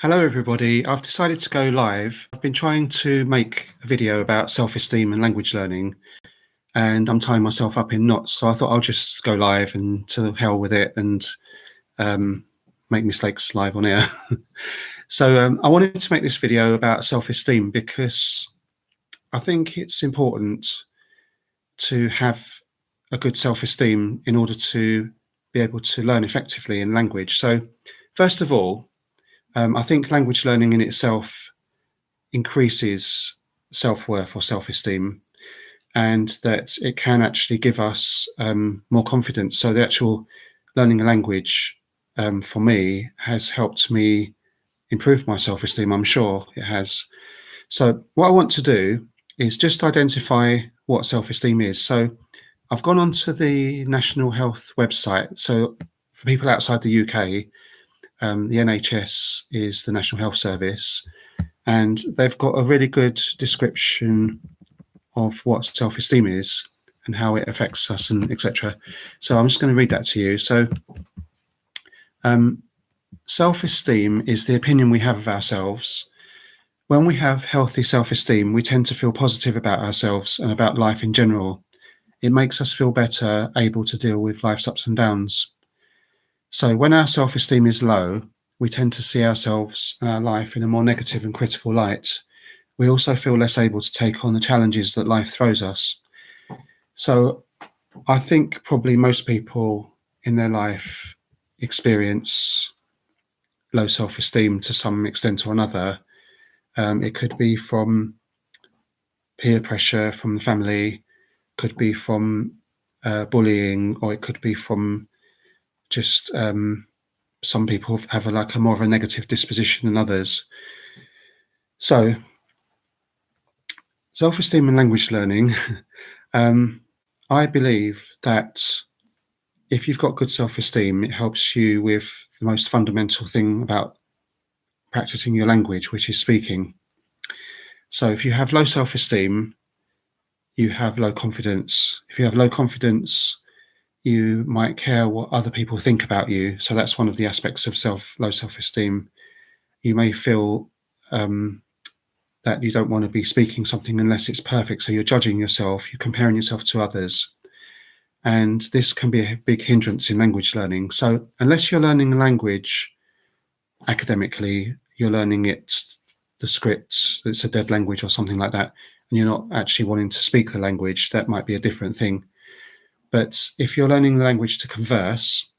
Hello everybody, I've decided to go live. I've been trying to make a video about self-esteem and language learning, and I'm tying myself up in knots, so I thought I'll just go live and to hell with it and make mistakes live on air. So I wanted to make this video about self-esteem because I think it's important to have a good self-esteem in order to be able to learn effectively in language. So first of all, I think language learning in itself increases self-worth or self-esteem, and that it can actually give us more confidence. So the actual learning a language for me has helped me improve my self-esteem. I'm sure it has. So what I want to do is just identify what self-esteem is. So I've gone onto the National Health website. So for people outside the UK, the NHS is the National Health Service, and they've got a really good description of what self-esteem is and how it affects us and etc. So I'm just going to read that to you. So self-esteem is the opinion we have of ourselves. When we have healthy self-esteem, we tend to feel positive about ourselves and about life in general. It makes us feel better, able to deal with life's ups and downs. So when our self-esteem is low, we tend to see ourselves and our life in a more negative and critical light. We also feel less able to take on the challenges that life throws us. So I think probably most people in their life experience low self-esteem to some extent or another. It could be from peer pressure from the family, could be from bullying, or it could be from just some people have a more of a negative disposition than others. So self-esteem and language learning, I believe that if you've got good self-esteem, it helps you with the most fundamental thing about practicing your language, which is speaking. So if you have low self-esteem, you have low confidence. If you have low confidence, you might care what other people think about you. So that's one of the aspects of low self-esteem. You may feel that you don't want to be speaking something unless it's perfect. So you're judging yourself, you're comparing yourself to others. And this can be a big hindrance in language learning. So unless you're learning a language academically, you're learning it, the script, it's a dead language or something like that, and you're not actually wanting to speak the language, that might be a different thing. But if you're learning the language to converse,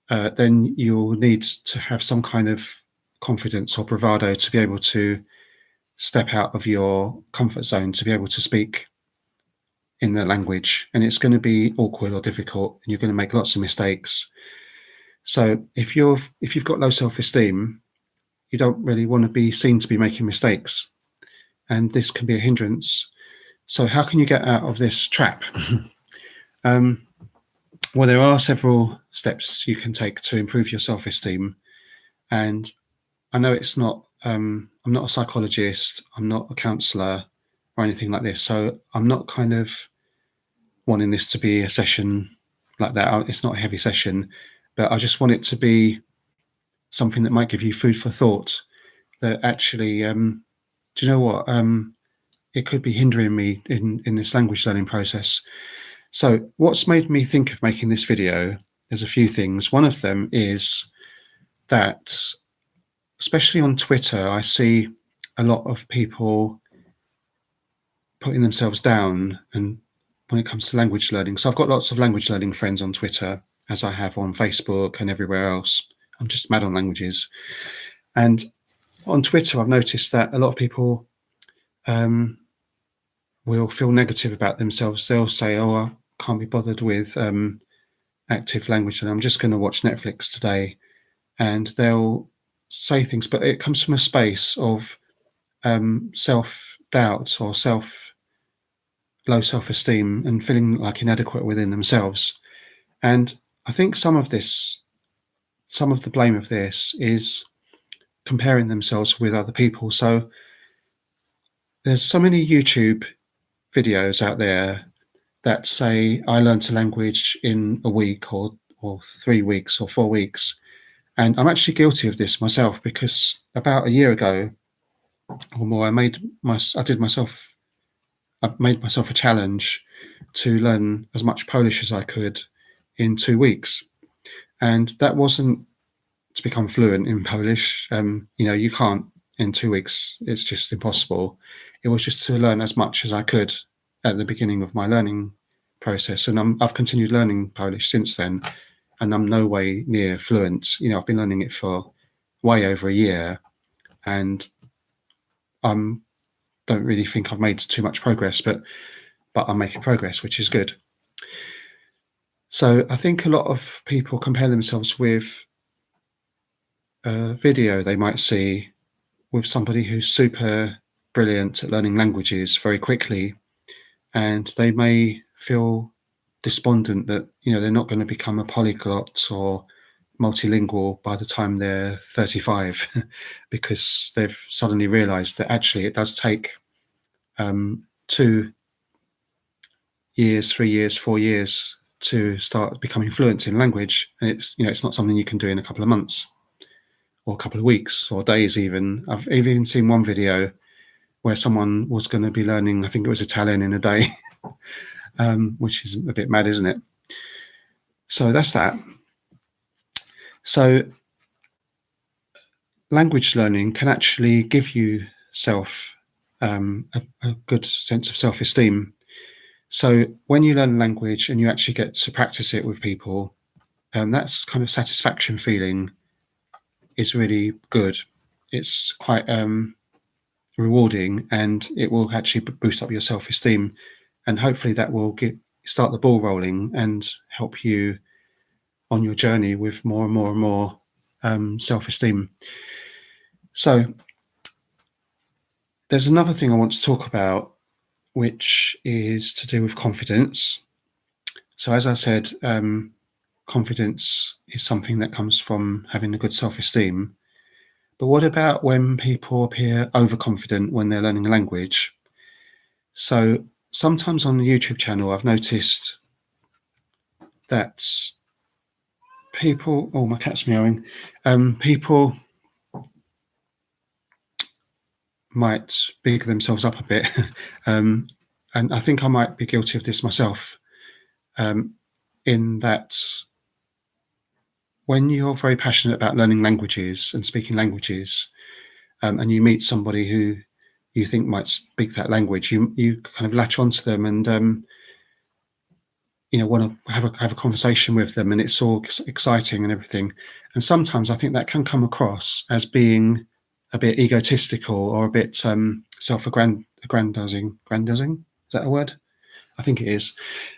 then you'll need to have some kind of confidence or bravado to be able to step out of your comfort zone, to be able to speak in the language. And it's going to be awkward or difficult, and you're going to make lots of mistakes. So if you've got low self-esteem, you don't really want to be seen to be making mistakes, and this can be a hindrance. So how can you get out of this trap? Well, there are several steps you can take to improve your self-esteem, and I know it's not I'm not a psychologist, I'm not a counsellor or anything like this, so I'm not kind of wanting this to be a session like that. It's not a heavy session, but I just want it to be something that might give you food for thought, that actually do you know what, it could be hindering me in this language learning process. So what's made me think of making this video, there's a few things. One of them is that, especially on Twitter, I see a lot of people putting themselves down, and when it comes to language learning. So I've got lots of language learning friends on Twitter, as I have on Facebook and everywhere else. I'm just mad on languages. And on Twitter, I've noticed that a lot of people will feel negative about themselves. They'll say, oh, I can't be bothered with active language, and I'm just going to watch Netflix today. And they'll say things, but it comes from a space of self-doubt or low self-esteem and feeling like inadequate within themselves. And I think some of the blame of this is comparing themselves with other people. So there's so many YouTube videos out there that say, I learned a language in a week or 3 weeks or 4 weeks. And I'm actually guilty of this myself, because about a year ago or more, I made myself a challenge to learn as much Polish as I could in 2 weeks. And that wasn't to become fluent in Polish. You can't in 2 weeks, it's just impossible. It was just to learn as much as I could at the beginning of my learning process. And I've continued learning Polish since then, and I'm no way near fluent. I've been learning it for way over a year, and I don't really think I've made too much progress, but I'm making progress, which is good. So I think a lot of people compare themselves with a video they might see with somebody who's super brilliant at learning languages very quickly, and they may feel despondent that they're not going to become a polyglot or multilingual by the time they're 35 because they've suddenly realized that actually it does take 2 years, 3 years, 4 years to start becoming fluent in language, and it's not something you can do in a couple of months or a couple of weeks or days. Even I've even seen one video where someone was going to be learning, I think it was Italian, in a day, which is a bit mad, isn't it? So that's that. So language learning can actually give you a good sense of self-esteem. So when you learn a language and you actually get to practice it with people, that's kind of satisfaction feeling is really good. It's quite rewarding, and it will actually boost up your self-esteem, and hopefully that will start the ball rolling and help you on your journey with more and more and more self-esteem. So there's another thing I want to talk about, which is to do with confidence. So as I said, confidence is something that comes from having a good self-esteem. But what about when people appear overconfident when they're learning a language? So sometimes on the YouTube channel, I've noticed that people, oh, my cat's meowing, people might big themselves up a bit. And I think I might be guilty of this myself, in that when you're very passionate about learning languages and speaking languages, and you meet somebody who you think might speak that language, you kind of latch onto them and want to have a conversation with them, and it's all exciting and everything. And sometimes I think that can come across as being a bit egotistical or a bit self-aggrandizing. Is that a word? I think it is.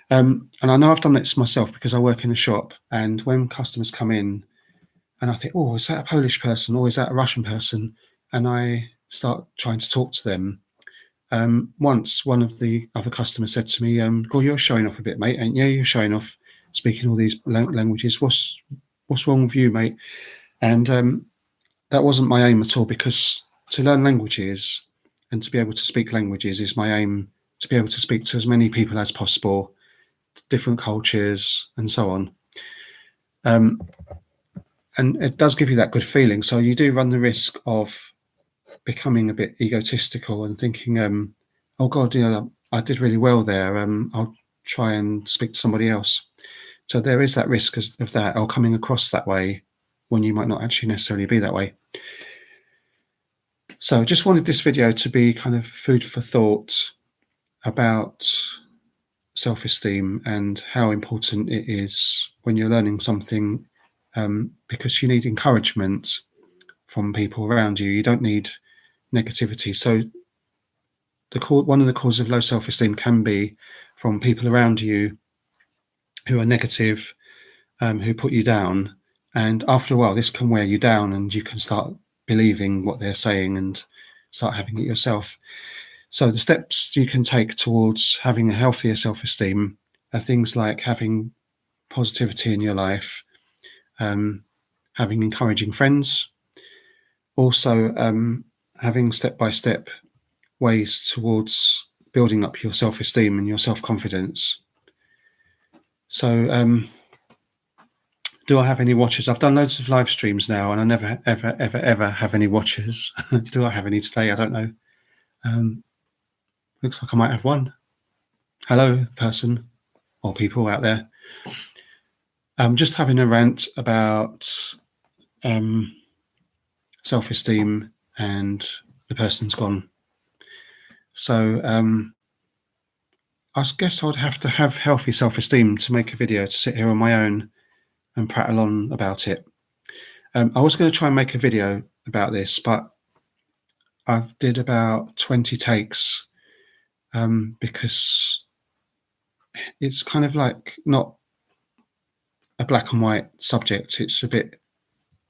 And I know I've done this myself because I work in a shop, and when customers come in and I think, oh, is that a Polish person or is that a Russian person? And I start trying to talk to them. Once one of the other customers said to me, "Oh, you're showing off a bit, mate. And yeah, you're showing off speaking all these languages. What's wrong with you, mate?" And that wasn't my aim at all, because to learn languages and to be able to speak languages is my aim, to be able to speak to as many people as possible, different cultures and so on. And it does give you that good feeling. So you do run the risk of becoming a bit egotistical and thinking, oh God, I did really well there. I'll try and speak to somebody else. So there is that risk of that, or coming across that way when you might not actually necessarily be that way. So I just wanted this video to be kind of food for thought about self-esteem and how important it is when you're learning something, because you need encouragement from people around you. You don't need negativity. So one of the causes of low self-esteem can be from people around you who are negative, who put you down. And after a while, this can wear you down, and you can start believing what they're saying and start having it yourself. So the steps you can take towards having a healthier self-esteem are things like having positivity in your life, having encouraging friends, also having step-by-step ways towards building up your self-esteem and your self-confidence. So Do I have any watchers? I've done loads of live streams now, and I never, ever, ever, ever have any watchers. Do I have any today? I don't know. Looks like I might have one. Hello, person or people out there. I'm just having a rant about self-esteem, and the person's gone. So I guess I'd have to have healthy self-esteem to make a video to sit here on my own and prattle on about it. I was going to try and make a video about this, but I did about 20 takes because it's kind of like not a black and white subject. It's a bit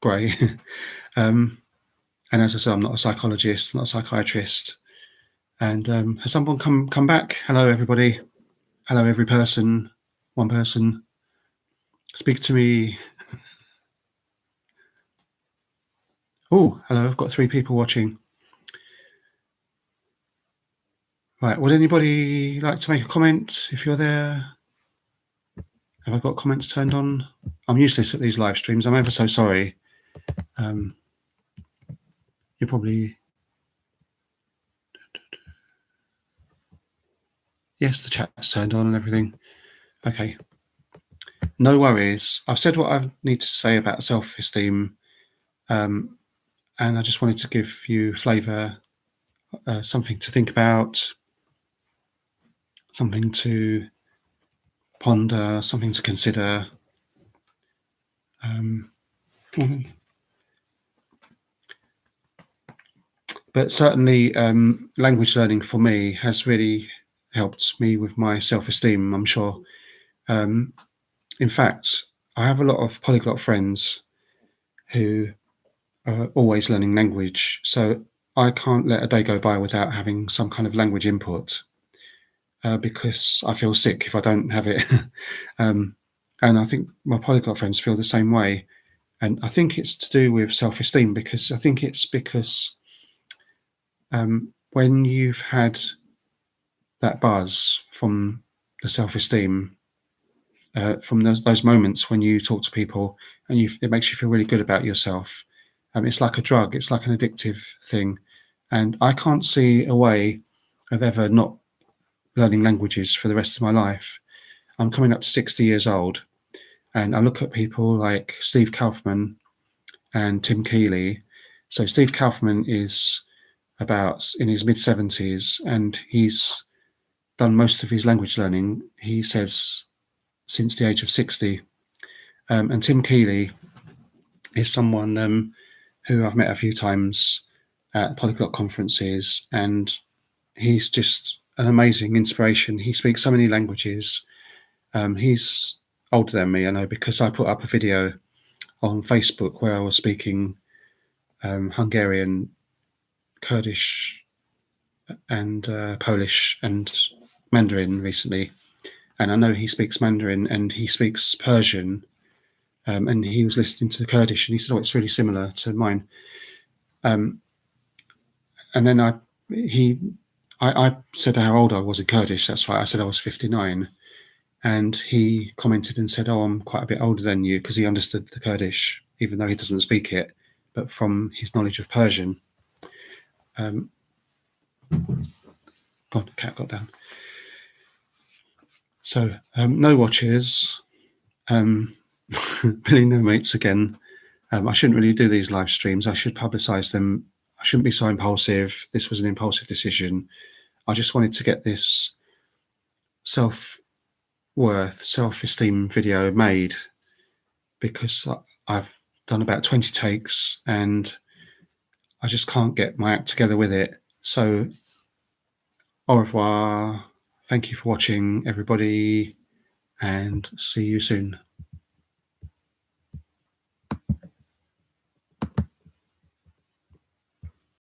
grey. And as I said, I'm not a psychologist, not a psychiatrist. And has someone come back? Hello, everybody. Hello, every person. One person. Speak to me. Oh, hello. I've got 3 people watching. Right. Would anybody like to make a comment if you're there? Have I got comments turned on? I'm useless at these live streams. I'm ever so sorry. You're probably... Yes, the chat's turned on and everything. Okay. No worries. I've said what I need to say about self-esteem, and I just wanted to give you flavour, something to think about, something to ponder, something to consider. But certainly language learning for me has really helped me with my self-esteem, I'm sure. In fact, I have a lot of polyglot friends who are always learning language, so I can't let a day go by without having some kind of language input because I feel sick if I don't have it. And I think my polyglot friends feel the same way. And I think it's to do with self-esteem, because I think it's because when you've had that buzz from the self-esteem, from those moments when you talk to people and it makes you feel really good about yourself, it's like a drug. It's like an addictive thing. And I can't see a way of ever not learning languages for the rest of my life. I'm coming up to 60 years old, and I look at people like Steve Kaufman and Tim Keeley. So Steve Kaufman is about in his mid-70s, and he's done most of his language learning, he says, since the age of 60. And Tim Keeley is someone who I've met a few times at polyglot conferences, and he's just an amazing inspiration. He speaks so many languages. He's older than me, I know, because I put up a video on Facebook where I was speaking Hungarian, Kurdish, and Polish and Mandarin recently. And I know he speaks Mandarin and he speaks Persian. And he was listening to the Kurdish and he said, "Oh, it's really similar to mine." And then I said how old I was in Kurdish. That's right. I said I was 59. And he commented and said, "Oh, I'm quite a bit older than you," because he understood the Kurdish, even though he doesn't speak it, but from his knowledge of Persian. God, the cat got down. So, no watchers. Billy No Mates again. I shouldn't really do these live streams. I should publicise them. I shouldn't be so impulsive. This was an impulsive decision. I just wanted to get this self-worth, self-esteem video made, because I've done about 20 takes and I just can't get my act together with it. So, au revoir. Thank you for watching, everybody, and see you soon.